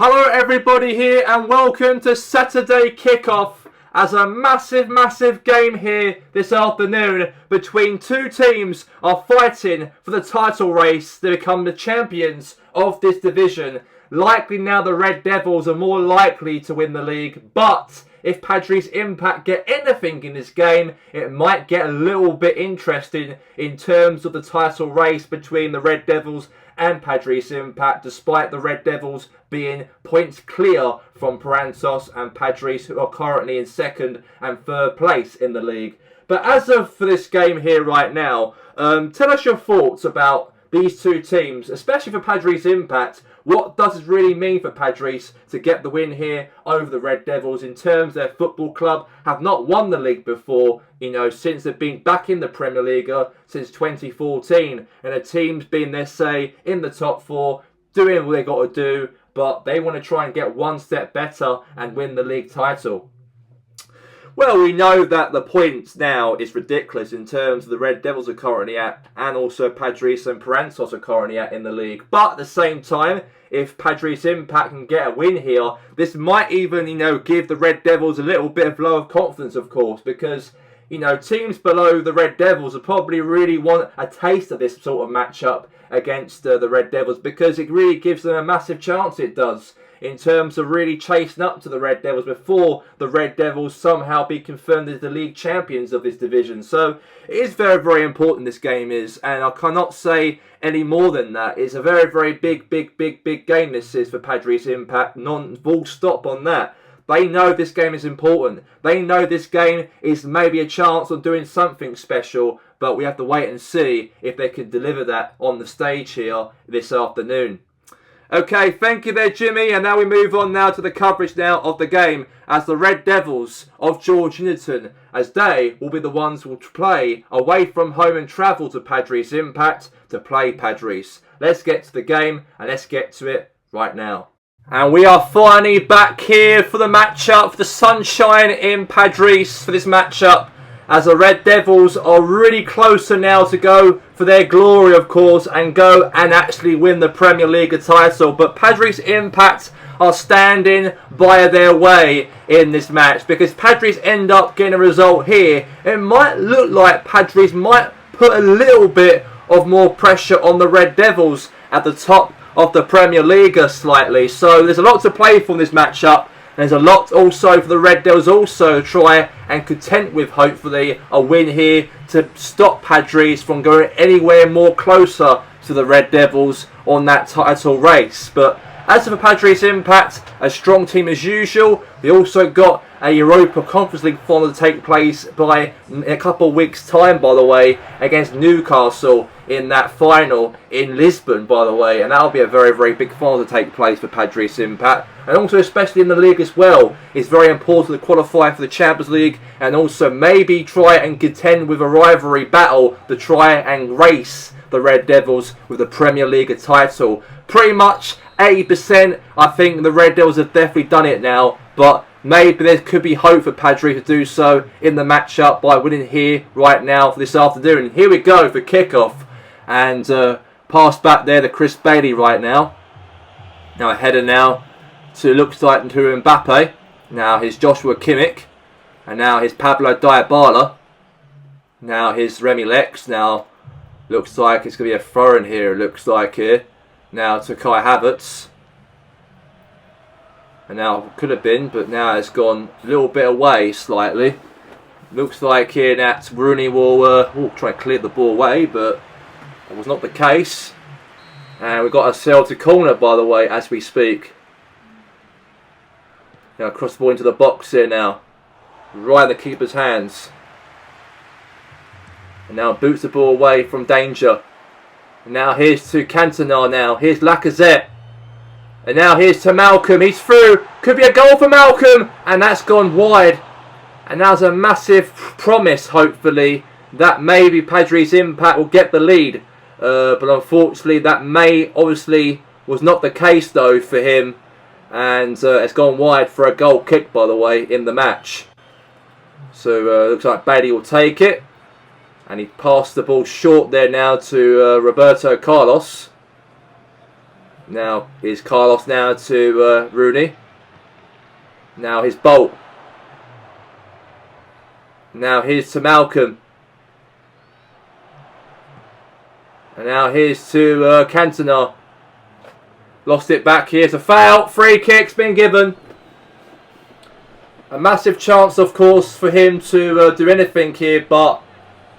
Hello everybody here and welcome to Saturday Kickoff as a massive game here this afternoon between two teams are fighting for the title race to become the champions of this division. Likely now the Red Devils are more likely to win the league, but if Padres Impact get anything in this game, it might get a little bit interesting in terms of the title race between the Red Devils and Padres Impact, despite the Red Devils being points clear from Parantos and Padres, who are currently in second and third place in the league. But as of for this game here right now, tell us your thoughts about these two teams, especially for Padres Impact. What does it really mean for Padres to get the win here over the Red Devils in terms their football club have not won the league before, since they've been back in the Premier League since 2014. And the team's been, let's say, in the top four, doing what they got to do, but they want to try and get one step better and win the league title. Well, we know that the points now is ridiculous in terms of the Red Devils are currently at, and also Padres and Parantos are currently at in the league. But at the same time, if Padres Impact can get a win here, this might even, give the Red Devils a little bit of blow of confidence, of course, because, teams below the Red Devils will probably really want a taste of this sort of matchup against the Red Devils, because it really gives them a massive chance, it does, in terms of really chasing up to the Red Devils before the Red Devils somehow be confirmed as the league champions of this division. So it is very important, this game is, and I cannot say any more than that. It's a very big game this is for Padres Impact, full stop on that. They know this game is important. They know this game is maybe a chance of doing something special, but we have to wait and see if they can deliver that on the stage here this afternoon. Okay, thank you there, Jimmy. And now we move on now to the coverage now of the game as the Red Devils of Georgehigton, as they will be the ones who will play away from home and travel to Padres Impact to play Padres. Let's get to the game and let's get to it right now. And we are finally back here for the matchup, for the sunshine in Padres for this matchup, as the Red Devils are really closer now to go for their glory, of course, and go and actually win the Premier League title. But Padres Impact are standing by their way in this match, because Padres end up getting a result here. It might look like Padres might put a little bit of more pressure on the Red Devils at the top of the Premier League slightly. So there's a lot to play for in this matchup. There's a lot also for the Red Devils also try and content with, hopefully, a win here to stop Padres from going anywhere more closer to the Red Devils on that title race. But as for Padres Impact, a strong team as usual. They also got a Europa Conference League final to take place by a couple of weeks' time, by the way, against Newcastle in that final in Lisbon, by the way. And that'll be a very big final to take place for Padres Impact. And also, especially in the league as well, it's very important to qualify for the Champions League and also maybe try and contend with a rivalry battle to try and race the Red Devils with the Premier League title. Pretty much 80%, I think the Red Devils have definitely done it now, but maybe there could be hope for Padres to do so in the matchup by winning here right now for this afternoon. And here we go for kickoff, and pass back there to Chris Bailey right now. Now a header now to, looks like, to Mbappe. Now here's Joshua Kimmich, and now here's Pablo Dybala. Now here's Remy Lex. Now looks like it's going to be a throw in here, it looks like here. Now to Kai Havertz. And now could have been, but now it's gone a little bit away slightly. Looks like here that Rooney will try to clear the ball away, but that was not the case. And we've got ourselves a corner, by the way, as we speak. Now cross the ball into the box here now. Right in the keeper's hands. And now boots the ball away from danger. And now here's to Cantona now. Here's Lacazette. And now here's to Malcolm. He's through. Could be a goal for Malcolm. And that's gone wide. And that's a massive promise, hopefully, that maybe Padres Impact will get the lead. But unfortunately, that obviously was not the case, though, for him. And it's gone wide for a goal kick, by the way, in the match. So looks like Bailey will take it. And he passed the ball short there now to Roberto Carlos. Now is Carlos now to Rooney. Now here's Bolt. Now here's to Malcolm. And now here's to Cantona. Lost it back. Here's a foul. Free kick's been given. A massive chance, of course, for him to do anything here, but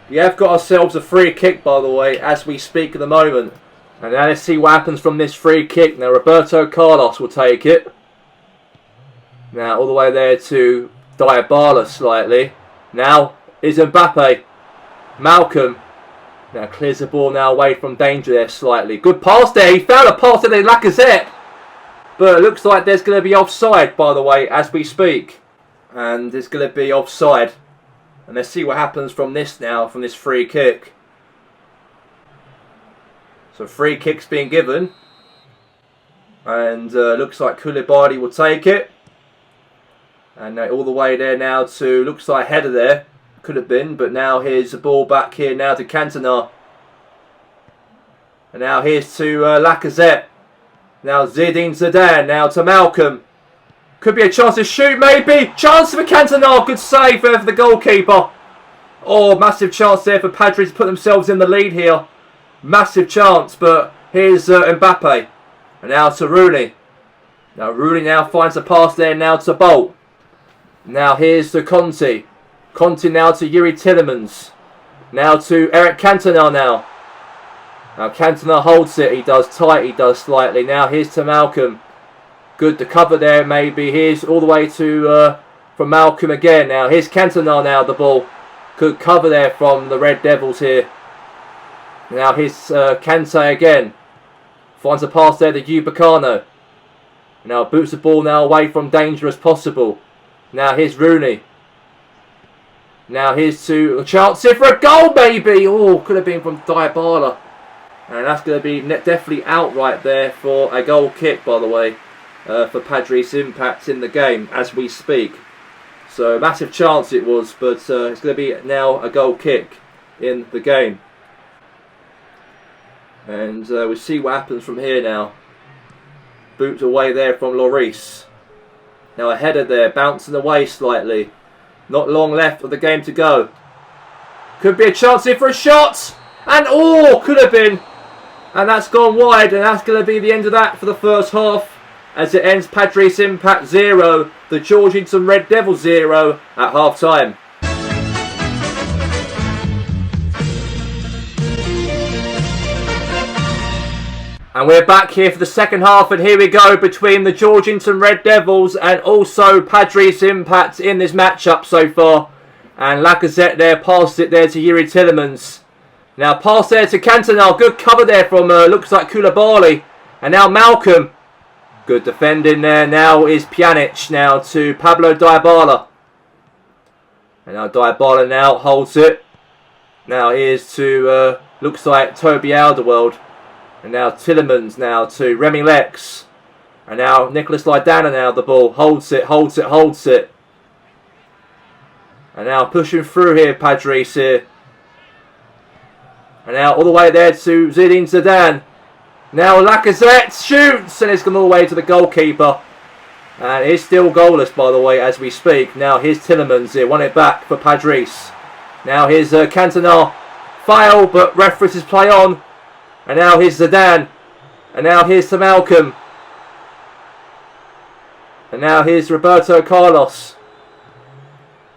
we have got ourselves a free kick, by the way, as we speak at the moment. And now let's see what happens from this free kick. Now Roberto Carlos will take it. Now all the way there to Dybala slightly. Now is Mbappe. Malcolm. Now clears the ball now away from danger there slightly. Good pass there. He found a pass there, Lacazette. But it looks like there's going to be offside, by the way, as we speak. And there's going to be offside. And let's see what happens from this now, from this free kick. So free kick's being given. And looks like Koulibaly will take it. And all the way there now to, looks like header there. Could have been, but now here's the ball back here now to Cantona. And now here's to Lacazette. Now Zinedine Zidane now to Malcolm. Could be a chance to shoot maybe. Chance for Cantona. Good save there for the goalkeeper. Oh, massive chance there for Padres to put themselves in the lead here. Massive chance, but here's Mbappe. And now to Rooney. Now Rooney now finds a pass there now to Bolt. Now here's to Conte. Conte now to Yuri Tillemans. Now to Eric Cantona now. Now Cantona holds it. He does tight. He does slightly. Now here's to Malcolm. Good to cover there maybe. Here's all the way to from Malcolm again. Now here's Cantona now the ball. Good cover there from the Red Devils here. Now here's Kante again. Finds a pass there to Upamecano. Now boots the ball now away from danger as possible. Now here's Rooney. Now here's to a chance here for a goal maybe. Oh, could have been from Dybala. And that's going to be definitely out right there for a goal kick, by the way. For Padres Impact in the game as we speak. So massive chance it was, but it's going to be now a goal kick in the game. And we'll see what happens from here now. Boots away there from Lloris. Now a header there, bouncing away slightly. Not long left of the game to go. Could be a chance here for a shot. And oh, could have been. And that's gone wide. And that's going to be the end of that for the first half. As it ends Padres Impact 0. The Georgehigton Red Devils 0 at half time. And we're back here for the second half, and here we go between the Georgehigton Red Devils and also Padres Impact in this matchup so far. And Lacazette there passed it there to Yuri Tillemans. Now pass there to Cantona. Good cover there from looks like Koulibaly. And now Malcolm. Good defending there. Now is Pjanic now to Pablo Dybala. And now Dybala now holds it. Now here's to looks like Toby Alderweireld. And now Tillemans now to Remy Lex. And now Nicholas Laidana now the ball. Holds it, holds it, holds it. And now pushing through here, Padres here. And now all the way there to Zinedine Zidane. Now Lacazette shoots and it's gone all the way to the goalkeeper. And he's still goalless, by the way, as we speak. Now here's Tillemans here, won it back for Padres. Now here's Cantona. Foul, but references play on. And now here's Zidane. And now here's to Malcolm. And now here's Roberto Carlos.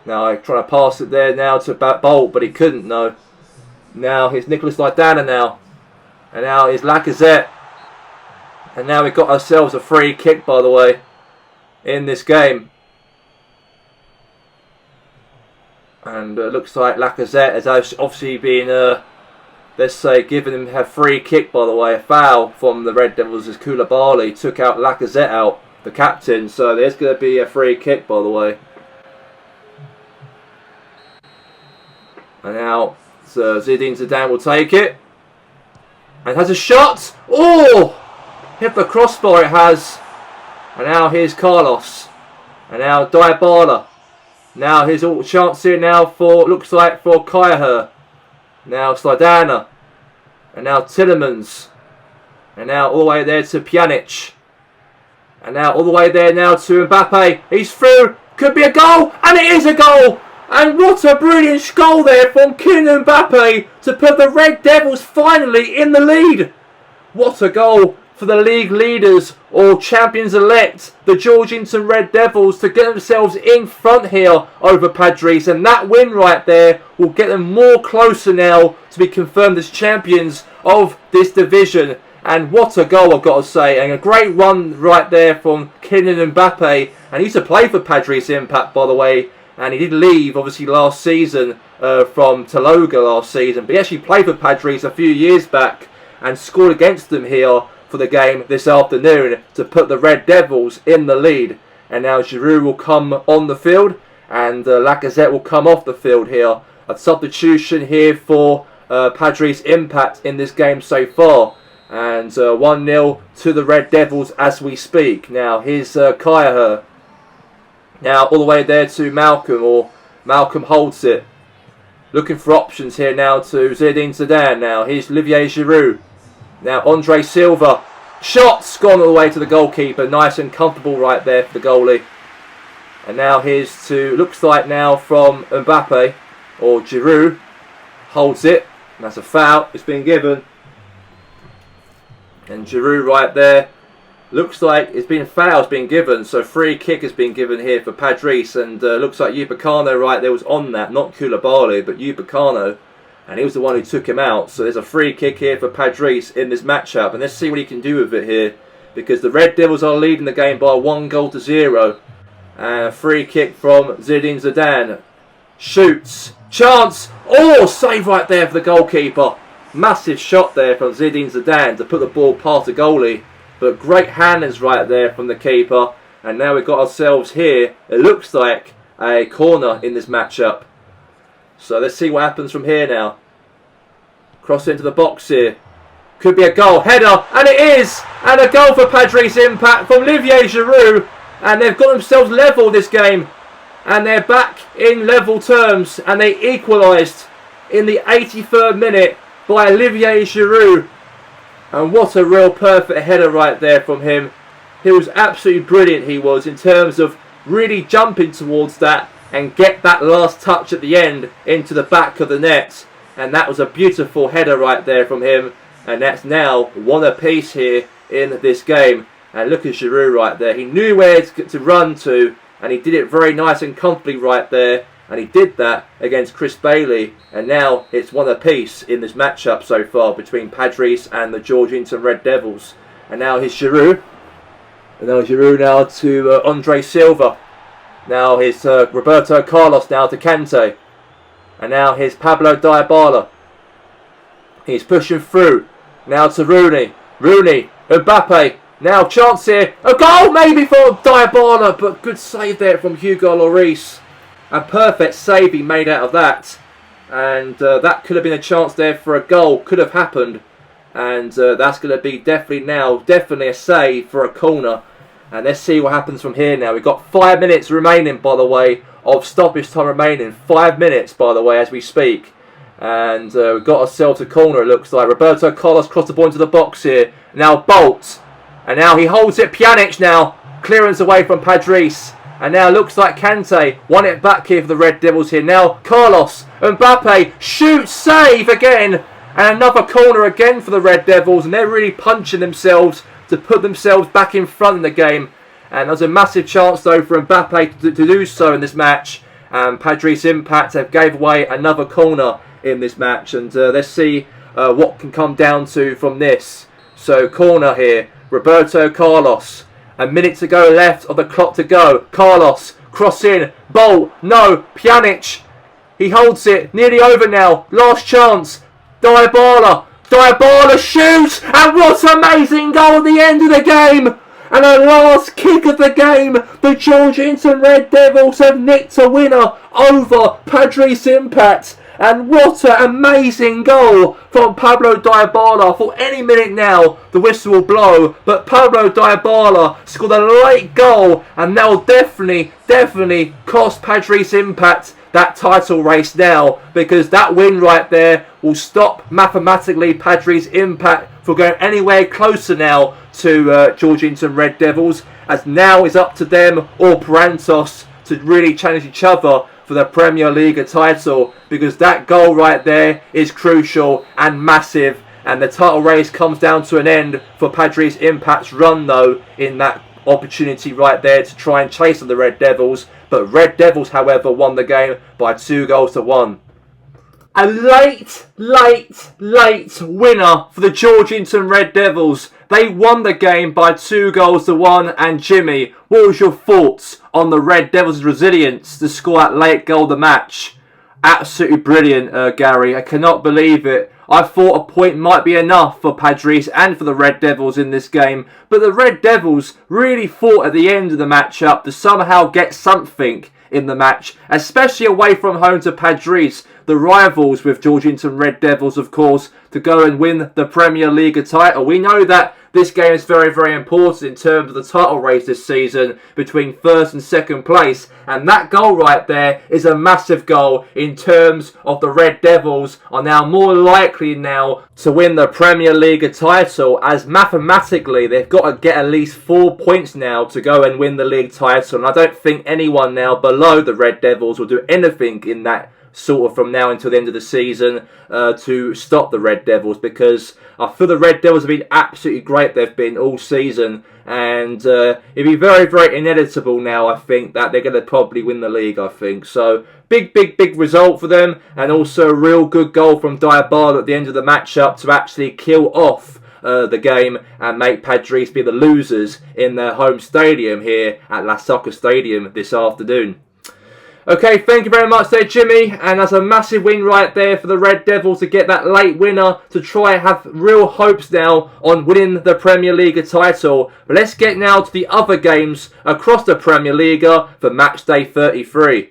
Now trying to pass it there now to Bolt, but he couldn't, no. Now here's Nicholas Laidana now. And now here's Lacazette. And now we've got ourselves a free kick, by the way, in this game. And it looks like Lacazette has obviously been, let's say, given him a free kick, by the way. A foul from the Red Devils as Koulibaly took out Lacazette out, the captain. So there's going to be a free kick, by the way. And now Zinedine Zidane will take it. And has a shot. Oh! Hit the crossbar it has. And now here's Carlos. And now Dybala. Now here's all chance here now for, looks like for Kaya. Now Laidana. And now Tillemans. And now all the way there to Pjanic. And now all the way there now to Mbappe. He's through. Could be a goal. And it is a goal. And what a brilliant goal there from Kylian Mbappe to put the Red Devils finally in the lead. What a goal for the league leaders or champions-elect, the Georgehigton Red Devils, to get themselves in front here over Padres. And that win right there will get them more closer now to be confirmed as champions of this division. And what a goal, I've got to say. And a great run right there from Kylian Mbappe. And he used to play for Padres Impact, by the way. And he did leave, obviously, last season from Taloga last season. But he actually played for Padres a few years back and scored against them here for the game this afternoon to put the Red Devils in the lead. And now Giroud will come on the field and Lacazette will come off the field here. A substitution here for Padres Impact in this game so far. And 1-0 to the Red Devils as we speak. Now here's Kaya. Now all the way there to Malcolm, or Malcolm holds it. Looking for options here now to Zinedine Zidane. Now here's Olivier Giroud. Now Andre Silva. Shots gone all the way to the goalkeeper. Nice and comfortable right there for the goalie. And now here's to, looks like now from Mbappe, or Giroud. Holds it. That's a foul. It's been given. And Giroud right there. Looks like it's been fouls being given, so free kick has been given here for Padres, and looks like Upamecano right there was on that, not Koulibaly, but Upamecano, and he was the one who took him out. So there's a free kick here for Padres in this matchup, and let's see what he can do with it here, because the Red Devils are leading the game by 1-0. And a free kick from Zinedine Zidane. Shoots. Chance. Oh, save right there for the goalkeeper. Massive shot there from Zinedine Zidane to put the ball past the goalie. But great handles right there from the keeper. And now we've got ourselves here, it looks like a corner in this matchup. So let's see what happens from here now. Cross into the box here. Could be a goal. Header. And it is. And a goal for Padres Impact from Olivier Giroud. And they've got themselves level this game. And they're back in level terms. And they equalised in the 83rd minute by Olivier Giroud. And what a real perfect header right there from him. He was absolutely brilliant, he was, in terms of really jumping towards that and get that last touch at the end into the back of the net. And that was a beautiful header right there from him. And that's now 1 apiece here in this game. And look at Giroud right there. He knew where to run to, and he did it very nice and comfortably right there. And he did that against Chris Bailey. And now it's 1 apiece in this matchup so far between Padres and the Georgehigton Red Devils. And now here's Giroud. And now Giroud now to Andre Silva. Now here's Roberto Carlos now to Kante. And now here's Pablo Dybala. He's pushing through. Now to Rooney. Rooney. Mbappe. Now chance here. A goal maybe for Dybala. But good save there from Hugo Lloris. A perfect save he made out of that. And that could have been a chance there for a goal. Could have happened. And that's going to be definitely a save for a corner. And let's see what happens from here now. We've got 5 minutes remaining, by the way, of stoppage time remaining. 5 minutes, by the way, as we speak. And we've got ourselves a corner, it looks like. Roberto Carlos crossed the ball into the box here. Now Bolt. And now he holds it. Pjanic now. Clearance away from Padres. And now looks like Kante won it back here for the Red Devils here. Now Carlos. Mbappe. Shoots. Save again. And another corner again for the Red Devils. And they're really punching themselves to put themselves back in front in the game. And there's a massive chance though for Mbappe to do so in this match. And Padres Impact have gave away another corner in this match. And let's see what can come down to from this. So corner here. Roberto Carlos. A minute to go left of the clock to go. Carlos. Cross in. Bolt. No. Pjanic. He holds it. Nearly over now. Last chance. Dybala. Dybala shoots. And what an amazing goal at the end of the game. And the last kick of the game. The Georgehigton Red Devils have nicked a winner over Padres Impact. And what an amazing goal from Pablo Dybala. For any minute now, the whistle will blow. But Pablo Dybala scored a late goal. And that will definitely cost Padres Impact that title race now, because that win right there will stop mathematically Padres' impact from going anywhere closer now to Georgehigton Red Devils, as now it's up to them or Parantos to really challenge each other for the Premier League title, because that goal right there is crucial and massive, and the title race comes down to an end for Padres' Impact's run though in that opportunity right there to try and chase on the Red Devils. But Red Devils, however, won the game by 2-1. A late winner for the Georgehigton Red Devils. They won the game by 2-1. And Jimmy, what was your thoughts on the Red Devils' resilience to score that late goal of the match? Absolutely brilliant, Gary. I cannot believe it. I thought a point might be enough for Padres and for the Red Devils in this game, but the Red Devils really fought at the end of the matchup to somehow get something in the match, especially away from home to Padres, the rivals with Georgehigton Red Devils, of course, to go and win the Premier League title. We know that this game is very, very important in terms of the title race this season between first and second place. And that goal right there is a massive goal in terms of the Red Devils are now more likely now to win the Premier League title, as mathematically they've got to get at least 4 points now to go and win the league title. And I don't think anyone now below the Red Devils will do anything in that sort of from now until the end of the season to stop the Red Devils, because I feel the Red Devils have been absolutely great. They've been all season, and it'd be very, very inevitable now, I think, that they're going to probably win the league, I think. So big result for them, and also a real good goal from Diabalo at the end of the matchup to actually kill off the game and make Padres be the losers in their home stadium here at La Soccer Stadium this afternoon. Okay, thank you very much there, Jimmy. And that's a massive win right there for the Red Devils to get that late winner to try and have real hopes now on winning the Premier League title. But let's get now to the other games across the Premier League for match day 33.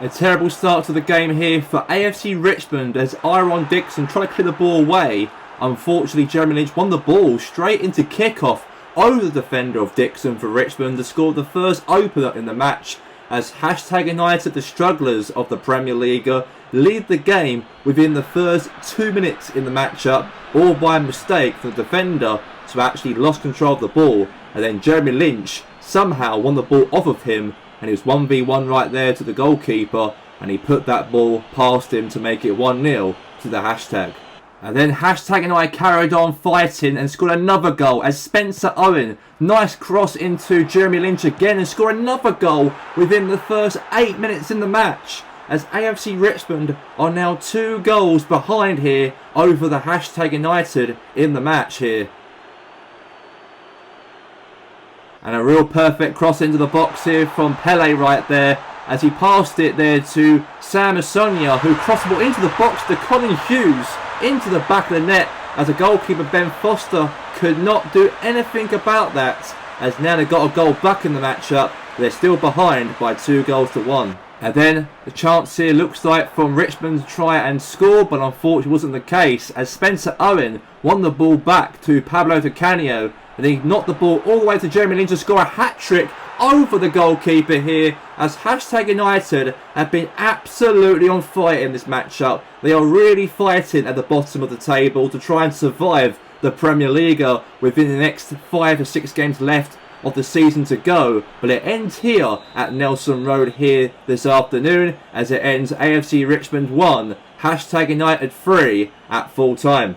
A terrible start to the game here for AFC Richmond as Aaron Dixon tried to clear the ball away. Unfortunately, Jeremy Lynch won the ball straight into kickoff over the defender of Dixon for Richmond to score the first opener in the match, as #United, the strugglers of the Premier League, lead the game within the first 2 minutes in the matchup, all by mistake from the defender to actually lost control of the ball, and then Jeremy Lynch somehow won the ball off of him, and he was 1v1 right there to the goalkeeper, and he put that ball past him to make it 1-0 to the #. And then #United carried on fighting and scored another goal as Spencer Owen, nice cross into Jeremy Lynch again, and scored another goal within the first 8 minutes in the match, as AFC Richmond are now 2 goals behind here over the #United in the match here. And a real perfect cross into the box here from Pele right there, as he passed it there to Sam Asonia, who crossed the ball into the box to Colin Hughes, into the back of the net, as the goalkeeper Ben Foster could not do anything about that, as now they've got a goal back in the matchup. They're still behind by 2-1. And then the chance here looks like from Richmond to try and score, but unfortunately wasn't the case, as Spencer Owen won the ball back to Pablo Tacanio, and he knocked the ball all the way to Jeremy Lynch to score a hat-trick over the goalkeeper here, as #United have been absolutely on fire in this matchup. They are really fighting at the bottom of the table to try and survive the Premier League within the next 5 or 6 games left of the season to go. But it ends here at Nelson Road here this afternoon, as it ends AFC Richmond 1, #United 3 at full time.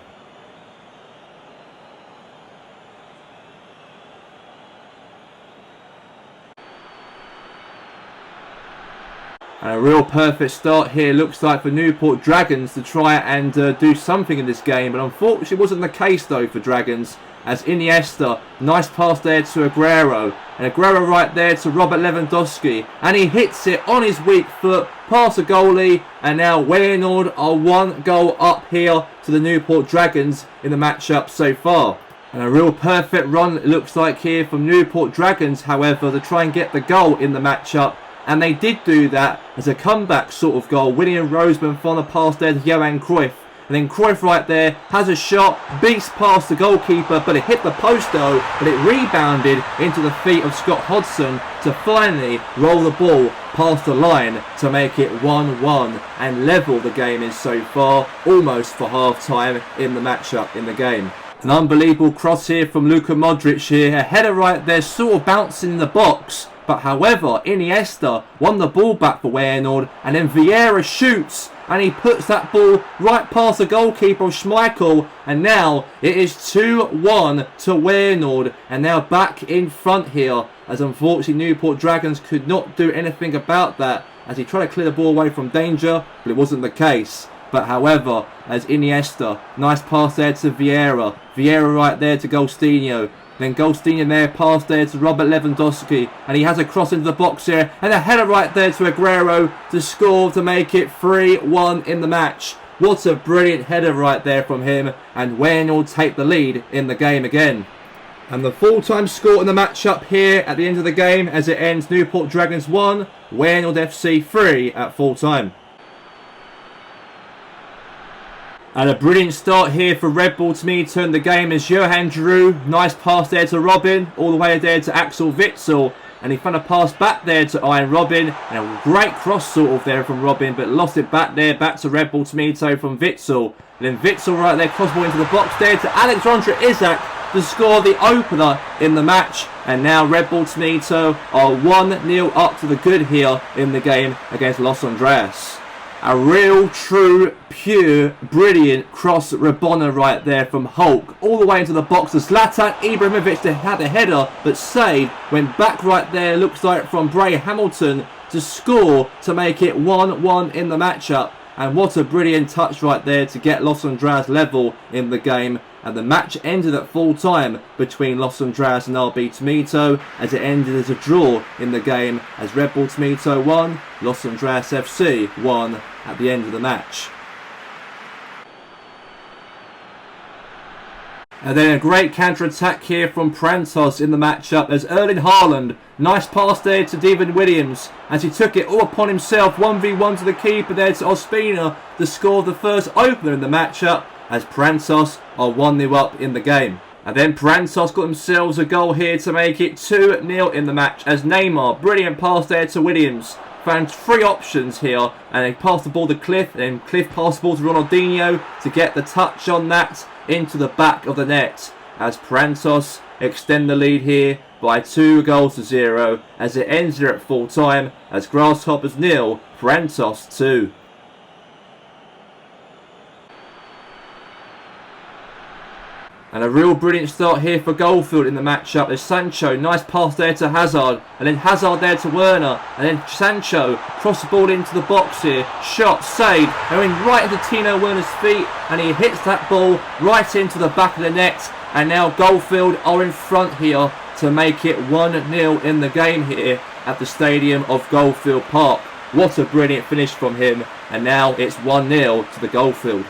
And a real perfect start here looks like for Newport Dragons to try and do something in this game, but unfortunately it wasn't the case though for Dragons, as Iniesta, nice pass there to Aguero, and Aguero right there to Robert Lewandowski, and he hits it on his weak foot past the goalie, and now Waynord are 1 goal up here to the Newport Dragons in the matchup so far. And a real perfect run it looks like here from Newport Dragons, however, to try and get the goal in the matchup. And they did do that as a comeback sort of goal. William Roseman found a pass there to Johan Cruyff, And then Cruyff right there has a shot, beats past the goalkeeper, but it hit the post though, but it rebounded into the feet of Scott Hodgson to finally roll the ball past the line to make it 1-1 and level the game is so far, almost for half time in the matchup in the game. An unbelievable cross here from Luka Modric here, a header right there sort of bouncing in the box, but however Iniesta won the ball back for Feyenoord and then Vieira shoots and he puts that ball right past the goalkeeper of Schmeichel, and now it is 2-1 to Feyenoord and now back in front here, as unfortunately Newport Dragons could not do anything about that as he tried to clear the ball away from danger, but it wasn't the case. But however, as Iniesta, nice pass there to Vieira, Vieira right there to Golstinho, then Golstinho there, pass there to Robert Lewandowski, and he has a cross into the box here, and a header right there to Aguero to score to make it 3-1 in the match. What a brilliant header right there from him, and Feyenoord take the lead in the game again. And the full-time score in the matchup here at the end of the game as it ends Newport Dragons 1, Feyenoord FC 3 at full-time. And a brilliant start here for Red Bull to me turn the game as Johan Giroud, nice pass there to Robin, all the way there to Axel Witsel, and he found a pass back there to Ian Robin, and a great cross sort of there from Robin, but lost it back there, back to Red Bull Tomato from Witsel, and then Witsel right there, cross ball into the box there to Alexandre Isak to score the opener in the match, and now Red Bull Tomato are 1-0 up to the good here in the game against Los Andreas. A real, true, pure, brilliant cross Rabona right there from Hulk. All the way into the box of Zlatan Ibrahimovic to had a header, but saved. Went back right there, looks like from Bray Hamilton to score to make it 1-1 in the matchup. And what a brilliant touch right there to get Los Andreas level in the game. And the match ended at full time between Los Andreas and RB Tomato as it ended as a draw in the game as Red Bull Tomato won, Los Andreas FC won at the end of the match. And then a great counter-attack here from Prantos in the matchup as Erling Haaland, nice pass there to Devin Williams as he took it all upon himself, 1v1 to the keeper there to Ospina to score the first opener in the matchup as Prantos are 1-0 up in the game. And then Prantos got themselves a goal here to make it 2-0 in the match as Neymar, brilliant pass there to Williams, found three options here and they passed the ball to Cliff, and then Cliff passed the ball to Ronaldinho to get the touch on that into the back of the net as Prantos extend the lead here by 2-0 as it ends here at full time as Grasshoppers 0, Prantos 2. And a real brilliant start here for Goldfield in the matchup. There's Sancho, nice pass there to Hazard, and then Hazard there to Werner, and then Sancho cross the ball into the box here, shot, saved, going right into Tino Werner's feet, and he hits that ball right into the back of the net, and now Goldfield are in front here to make it 1-0 in the game here at the stadium of Goldfield Park. What a brilliant finish from him, and now it's 1-0 to the Goldfield.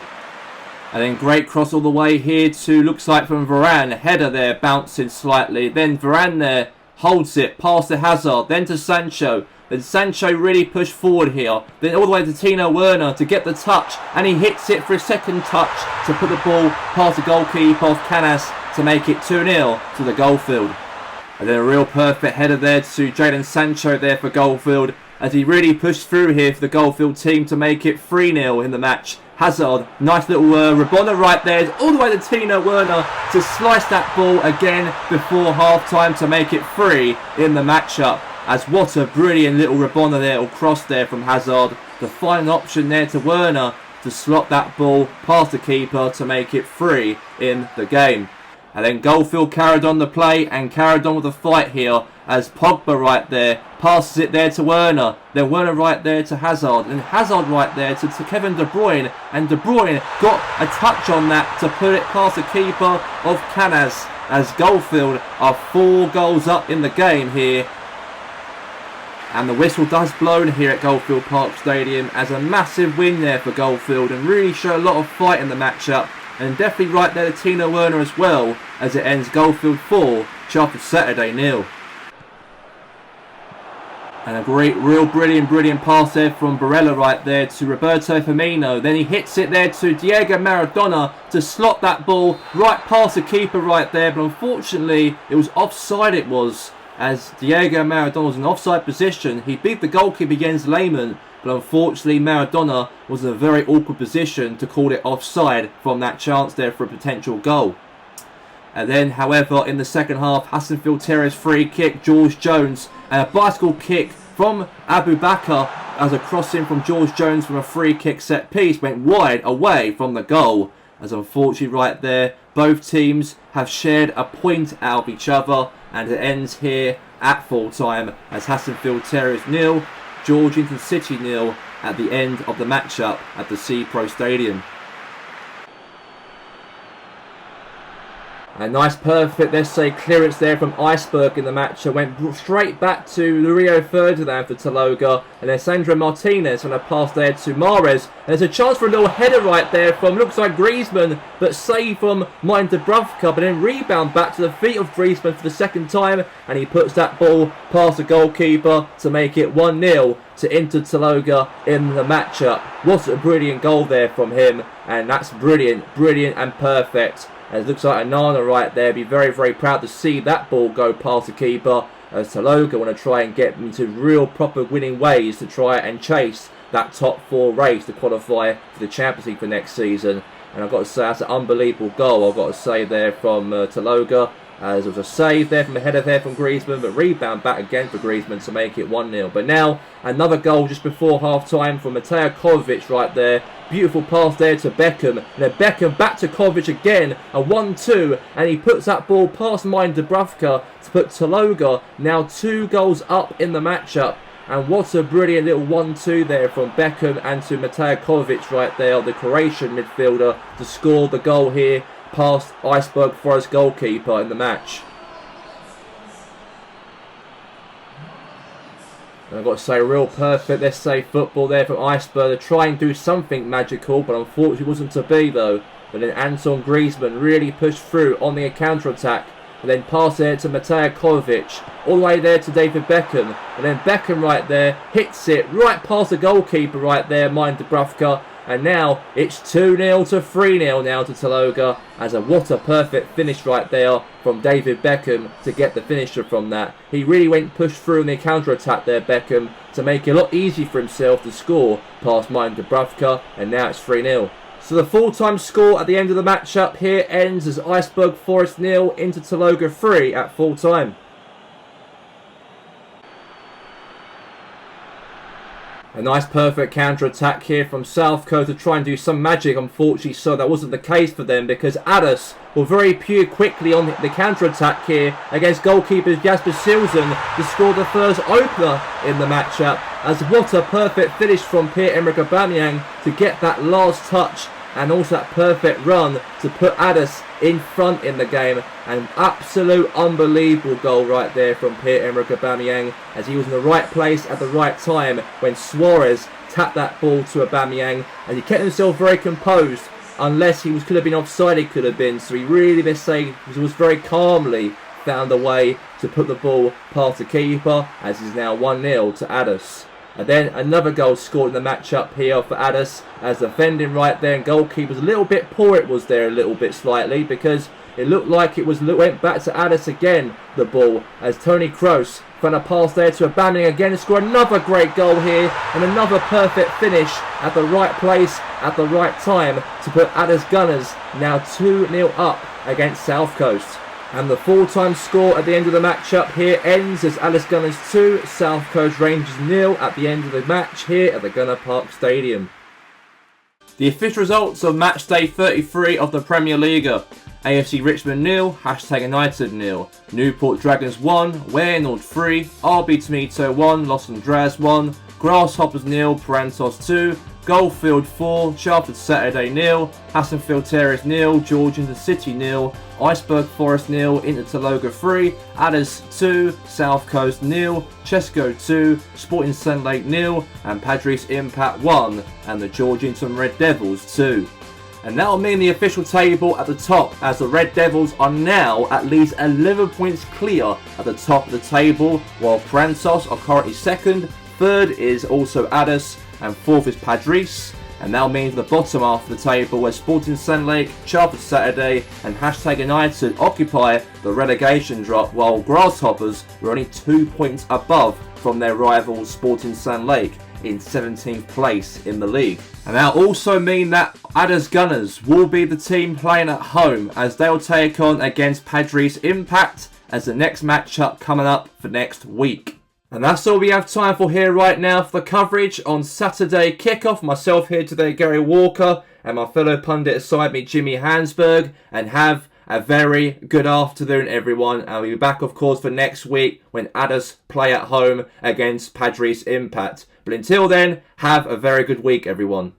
And then great cross all the way here to, looks like from Varane, header there bouncing slightly, then Varane there holds it past to Hazard, then to Sancho, then Sancho really pushed forward here, then all the way to Tino Werner to get the touch, and he hits it for a second touch to put the ball past the goalkeeper of Canas to make it 2-0 to the Goldfield. And then a real perfect header there to Jadon Sancho there for Goldfield as he really pushed through here for the Goldfield team to make it 3-0 in the match. Hazard, nice little Rabona right there, all the way to Tino Werner to slice that ball again before half-time to make it 3 in the matchup. As what a brilliant little Rabona there, or cross there from Hazard. The final option there to Werner to slot that ball past the keeper to make it 3 in the game. And then Goldfield carried on the play and carried on with the fight here as Pogba right there passes it there to Werner. Then Werner right there to Hazard. And Hazard right there to Kevin De Bruyne. And De Bruyne got a touch on that to put it past the keeper of Canas as Goldfield are 4 goals up in the game here. And the whistle does blow here at Goldfield Park Stadium as a massive win there for Goldfield and really show a lot of fight in the matchup. And definitely right there to Tino Werner as well as it ends Goldfield 4, Charlton Saturday 0. And a great, real brilliant pass there from Barella right there to Roberto Firmino. Then he hits it there to Diego Maradona to slot that ball right past the keeper right there. But unfortunately, it was offside it was. As Diego Maradona was in offside position. He beat the goalkeeper Jens Lehmann. But unfortunately, Maradona was in a very awkward position to call it offside from that chance there for a potential goal. And then, however, in the second half, Hassanfil Terre's free kick, George Jones, and a bicycle kick from Abu Bakr as a crossing from George Jones from a free kick set piece went wide away from the goal. As unfortunately right there, both teams have shared a point out of each other, and it ends here at full time as Hassanfil Terre's 0, Georgehigton City 0 at the end of the matchup at the C-Pro Stadium. A nice perfect, let's say, clearance there from Iceberg in the match. It went straight back to Rio Ferdinand for Taloga. And then Sandro Martinez on a pass there to Mahrez. And there's a chance for a little header right there from, looks like Griezmann, but save from Mind Dubravka. But then rebound back to the feet of Griezmann for the second time. And he puts that ball past the goalkeeper to make it 1-0 to Inter Taloga in the matchup. What a brilliant goal there from him. And that's brilliant and perfect. As it looks like Anana right there, be very proud to see that ball go past the keeper. As Taloga want to try and get into real proper winning ways to try and chase that top 4 race to qualify for the Champions League for next season. And I've got to say, that's an unbelievable goal, I've got to say there from Taloga. As there was a save there from a header there from Griezmann, but rebound back again for Griezmann to make it 1-0. But now, another goal just before half-time from Mateo Kovacic right there. Beautiful pass there to Beckham. And then Beckham back to Kovacic again. A 1-2. And he puts that ball past Mind Dubravka to put Taloga now 2 goals up in the matchup. And what a brilliant little 1-2 there from Beckham and to Mateo Kovacic right there, the Croatian midfielder, to score the goal here past Iceberg Forest goalkeeper in the match. And I've got to say, real perfect, let's say, football there from Iceberg to try and do something magical, but unfortunately wasn't to be though. But then Anton Griezmann really pushed through on the counter-attack. And then pass it to Mateo Kovacic, all the way there to David Beckham. And then Beckham right there hits it right past the goalkeeper right there, Mind Dubravka. And now it's 2-0 to 3-0 now to Taloga. As what a perfect finish right there from David Beckham to get the finisher from that. He really went pushed through in the counter-attack there, Beckham, to make it a lot easier for himself to score past Mind Dubravka. And now it's 3-0. So the full-time score at the end of the matchup here ends as Iceberg Forest 0, Inter Taloga 3 at full-time. A nice perfect counter-attack here from South Coast to try and do some magic. Unfortunately, so that wasn't the case for them because Addis were very pure quickly on the counter-attack here against goalkeeper Jasper Silsen to score the first opener in the matchup. As what a perfect finish from Pierre-Emerick Aubameyang to get that last touch and also that perfect run to put Addis in front in the game. An absolute unbelievable goal right there from Pierre-Emerick Aubameyang as he was in the right place at the right time when Suarez tapped that ball to Aubameyang, and he kept himself very composed unless he could have been offside, he could have been. So he really, let's say, was very calmly found a way to put the ball past the keeper as he's now 1-0 to Addis. And then another goal scored in the matchup here for Addis as defending right there, and goalkeeper was a little bit poor, it was there a little bit slightly, because it looked like it went back to Addis again, the ball, as Tony Kroos found a pass there to Aubameyang again and scored another great goal here and another perfect finish at the right place at the right time to put Addis Gunners now 2-0 up against South Coast. And the full-time score at the end of the matchup here ends as Alice Gunners 2, South Coast Rangers 0 at the end of the match here at the Gunner Park Stadium. The official results of match day 33 of the Premier League: AFC Richmond 0, United 0, Newport Dragons 1, Waynord 3, RB Tomato 1, Los Andreas 1, Grasshoppers 0, Parantos 2, Goldfield 4, Sharpford Saturday 0, Hassanfil Terrace 0, Georgehigton City 0, Iceberg Forest 0, Inter Taloga 3, Addis 2, South Coast 0, Chesco 2, Sporting Sunlake 0, and Padres Impact 1, and the Georgehigton Red Devils 2. And that will mean the official table at the top, as the Red Devils are now at least 11 points clear at the top of the table, while Prantos are currently second, third is also Addis, and fourth is Padres. And that will mean the bottom half of the table, where Sporting Sun Lake, Chartered Saturday and Hashtag United occupy the relegation drop, while Grasshoppers were only 2 points above from their rivals Sporting Sun Lake in 17th place in the league. And that'll also mean that Addis Gunners will be the team playing at home, as they'll take on against Padres Impact as the next matchup coming up for next week. And that's all we have time for here right now for the coverage on Saturday kickoff. Myself here today, Gary Walker, and my fellow pundit aside me, Jimmy Hansberg. And have a very good afternoon, everyone. And we'll be back, of course, for next week when Addis play at home against Padres Impact. But until then, have a very good week, everyone.